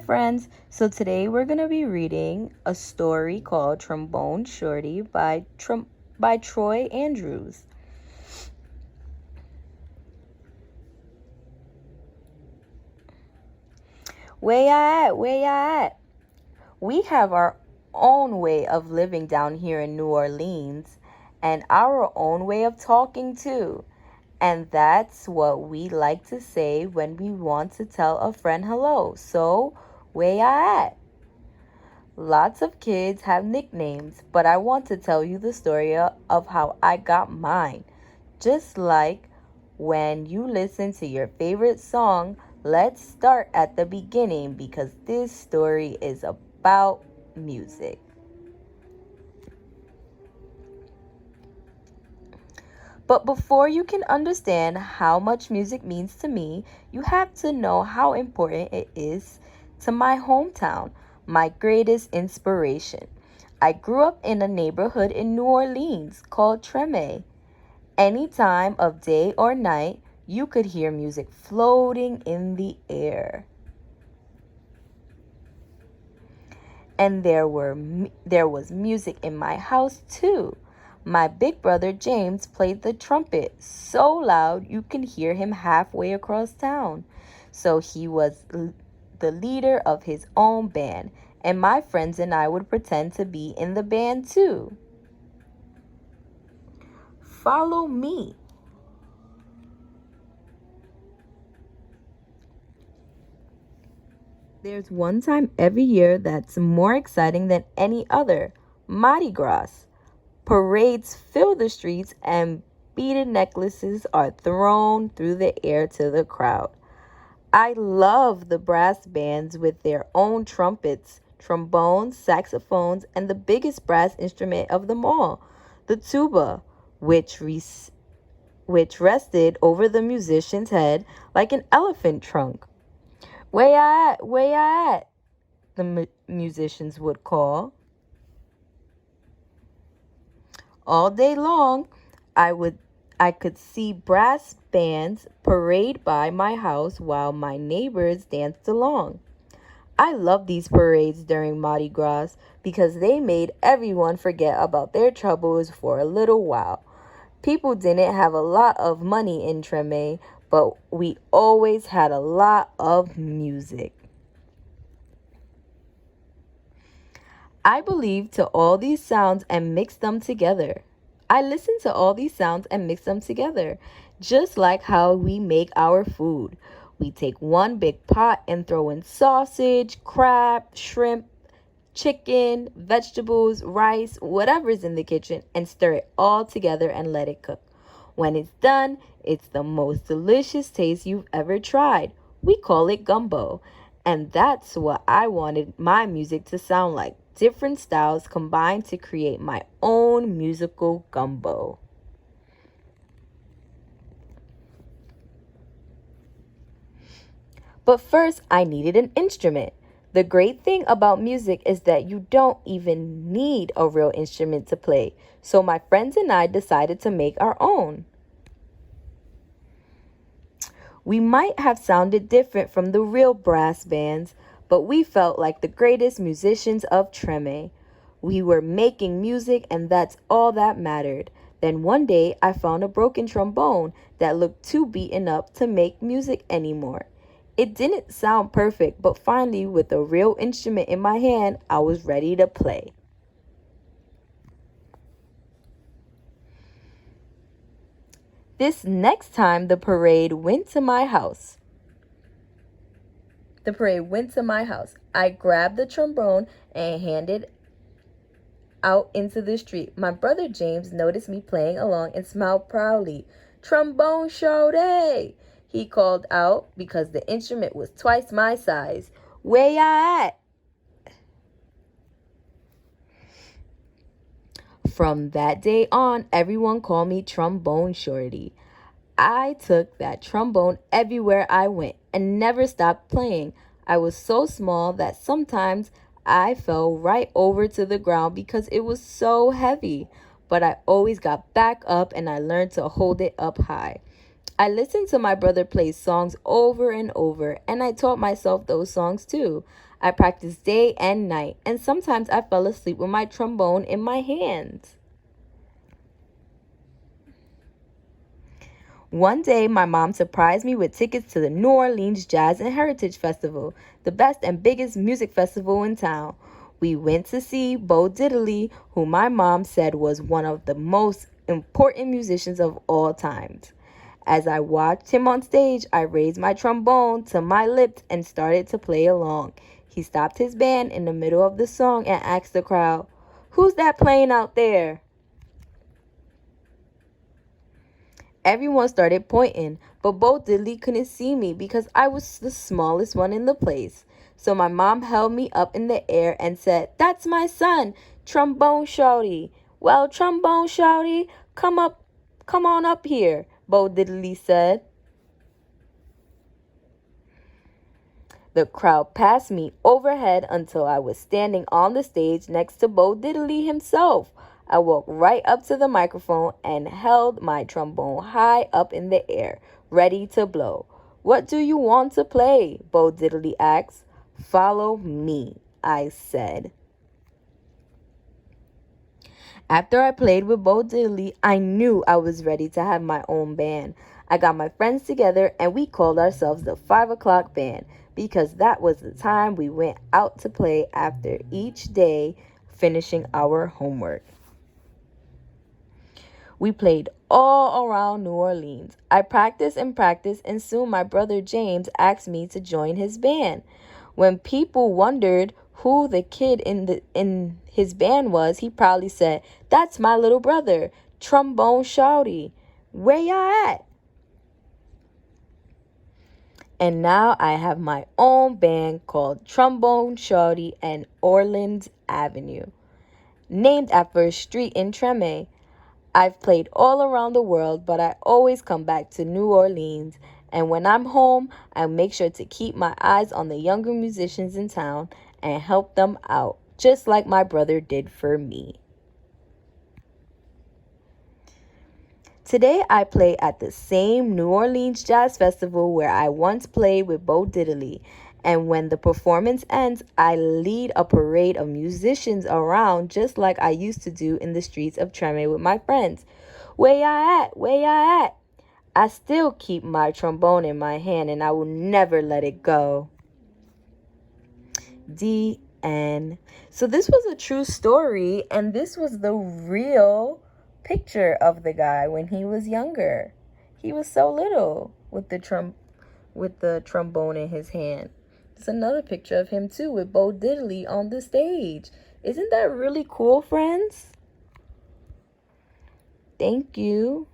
friends. So today we're going to be reading a story called Trombone Shorty by Troy Andrews. Where ya at? Where ya at? We have our own way of living down here in New Orleans and our own way of talking too. And that's what we like to say when we want to tell a friend hello. So, where ya at? Lots of kids have nicknames, but I want to tell you the story of how I got mine. Just like when you listen to your favorite song, let's start at the beginning because this story is about music. But before you can understand how much music means to me, you have to know how important it is to my hometown, my greatest inspiration. I grew up in a neighborhood in New Orleans called Treme. Any time of day or night, you could hear music floating in the air. And there was music in my house too. My big brother James played the trumpet so loud you can hear him halfway across town. So he was the leader of his own band, and my friends and I would pretend to be in the band too. Follow me. There's one time every year that's more exciting than any other: Mardi Gras. Parades fill the streets and beaded necklaces are thrown through the air to the crowd. I love the brass bands with their own trumpets, trombones, saxophones, and the biggest brass instrument of them all, the tuba, which rested over the musician's head like an elephant trunk. Where ya at? Where ya at? The musicians would call. All day long, I could see brass bands parade by my house while my neighbors danced along. I love these parades during Mardi Gras because they made everyone forget about their troubles for a little while. People didn't have a lot of money in Treme, but we always had a lot of music. I believe to all these sounds and mix them together. I listen to all these sounds and mix them together, just like how we make our food. We take one big pot and throw in sausage, crab, shrimp, chicken, vegetables, rice, whatever's in the kitchen, and stir it all together and let it cook. When it's done, it's the most delicious taste you've ever tried. We call it gumbo. And that's what I wanted my music to sound like. Different styles combined to create my own musical gumbo. But first, I needed an instrument. The great thing about music is that you don't even need a real instrument to play. So my friends and I decided to make our own. We might have sounded different from the real brass bands, but we felt like the greatest musicians of Treme. We were making music, and that's all that mattered. Then one day, I found a broken trombone that looked too beaten up to make music anymore. It didn't sound perfect, but finally, with a real instrument in my hand, I was ready to play. This next time, the parade went to my house. I grabbed the trombone and handed out into the street. My brother James noticed me playing along and smiled proudly. "Trombone Shorty!" he called out because the instrument was twice my size. "Where ya at?" From that day on, everyone called me Trombone Shorty. I took that trombone everywhere I went and never stopped playing. I was so small that sometimes I fell right over to the ground because it was so heavy. But I always got back up and I learned to hold it up high. I listened to my brother play songs over and over, and I taught myself those songs too. I practiced day and night, and sometimes I fell asleep with my trombone in my hands. One day, my mom surprised me with tickets to the New Orleans Jazz and Heritage Festival, the best and biggest music festival in town. We went to see Bo Diddley, who my mom said was one of the most important musicians of all times. As I watched him on stage, I raised my trombone to my lips and started to play along. He stopped his band in the middle of the song and asked the crowd, "Who's that playing out there?" Everyone started pointing, but Bo Diddley couldn't see me because I was the smallest one in the place. So my mom held me up in the air and said, "That's my son, Trombone Shorty." "Well, Trombone Shorty, come on up here," Bo Diddley said. The crowd passed me overhead until I was standing on the stage next to Bo Diddley himself. I walked right up to the microphone and held my trombone high up in the air, ready to blow. "What do you want to play?" Bo Diddley asked. "Follow me," I said. After I played with Bo Diddley, I knew I was ready to have my own band. I got my friends together and we called ourselves the 5 o'clock band because that was the time we went out to play after each day finishing our homework. We played all around New Orleans. I practiced and soon my brother James asked me to join his band. When people wondered who the kid in his band was, he proudly said, "That's my little brother, Trombone Shorty. Where y'all at?" And now I have my own band called Trombone Shorty and Orleans Avenue, named after a street in Treme. I've played all around the world, but I always come back to New Orleans. And when I'm home, I make sure to keep my eyes on the younger musicians in town and help them out, just like my brother did for me. Today, I play at the same New Orleans Jazz Festival where I once played with Bo Diddley. And when the performance ends, I lead a parade of musicians around just like I used to do in the streets of Treme with my friends. "Where y'all at? Where y'all at?" I still keep my trombone in my hand and I will never let it go. The end. So this was a true story, and this was the real picture of the guy when he was younger. He was so little with the trombone in his hand. There's another picture of him too with Bo Diddley on the stage. Isn't that really cool, friends? Thank you.